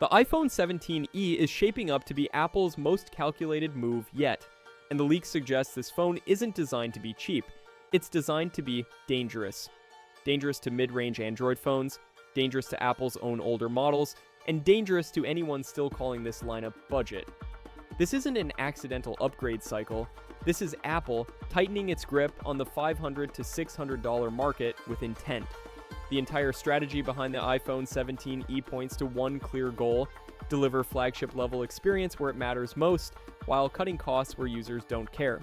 The iPhone 17e is shaping up to be Apple's most calculated move yet, and the leaks suggest this phone isn't designed to be cheap. It's designed to be dangerous. Dangerous to mid-range Android phones, dangerous to Apple's own older models, and dangerous to anyone still calling this lineup budget. This isn't an accidental upgrade cycle. This is Apple tightening its grip on the $500 to $600 market with intent. The entire strategy behind the iPhone 17e points to one clear goal: deliver flagship-level experience where it matters most, while cutting costs where users don't care.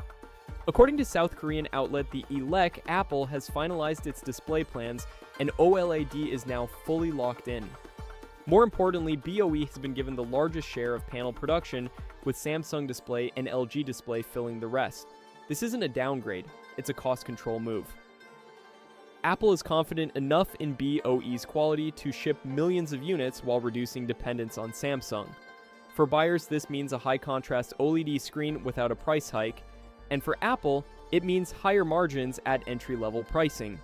According to South Korean outlet The Elec, Apple has finalized its display plans, and OLED is now fully locked in. More importantly, BOE has been given the largest share of panel production, with Samsung Display and LG Display filling the rest. This isn't a downgrade, it's a cost control move. Apple is confident enough in BOE's quality to ship millions of units while reducing dependence on Samsung. For buyers, this means a high-contrast OLED screen without a price hike, and for Apple, it means higher margins at entry-level pricing.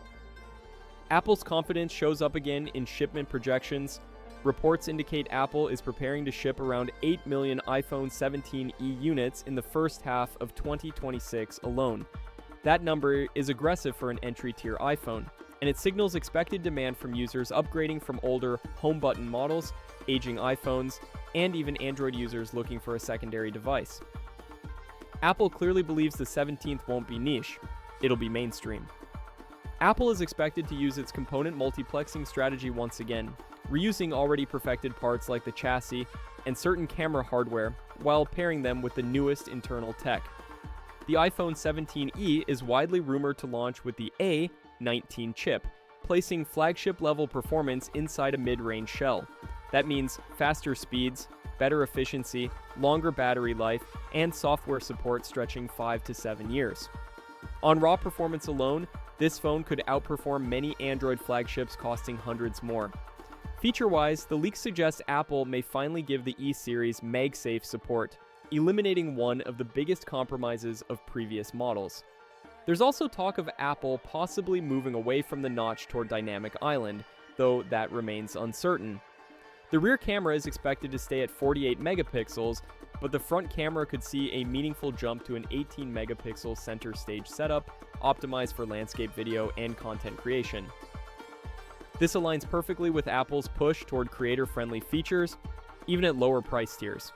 Apple's confidence shows up again in shipment projections. Reports indicate Apple is preparing to ship around 8 million iPhone 17e units in the first half of 2026 alone. That number is aggressive for an entry-tier iPhone, and it signals expected demand from users upgrading from older home button models, aging iPhones, and even Android users looking for a secondary device. Apple clearly believes the 17th won't be niche, it'll be mainstream. Apple is expected to use its component multiplexing strategy once again, reusing already perfected parts like the chassis and certain camera hardware, while pairing them with the newest internal tech. The iPhone 17e is widely rumored to launch with the A19 chip, placing flagship-level performance inside a mid-range shell. That means faster speeds, better efficiency, longer battery life, and software support stretching 5 to 7 years. On raw performance alone, this phone could outperform many Android flagships costing hundreds more. Feature-wise, the leaks suggest Apple may finally give the E-series MagSafe support, eliminating one of the biggest compromises of previous models. There's also talk of Apple possibly moving away from the notch toward Dynamic Island, though that remains uncertain. The rear camera is expected to stay at 48 megapixels, but the front camera could see a meaningful jump to an 18 megapixel center stage setup, optimized for landscape video and content creation. This aligns perfectly with Apple's push toward creator-friendly features, even at lower price tiers.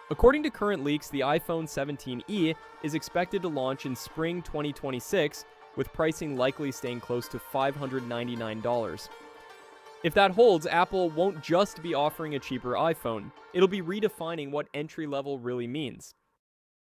According to current leaks, the iPhone 17e is expected to launch in spring 2026, with pricing likely staying close to $599. If that holds, Apple won't just be offering a cheaper iPhone, it'll be redefining what entry-level really means.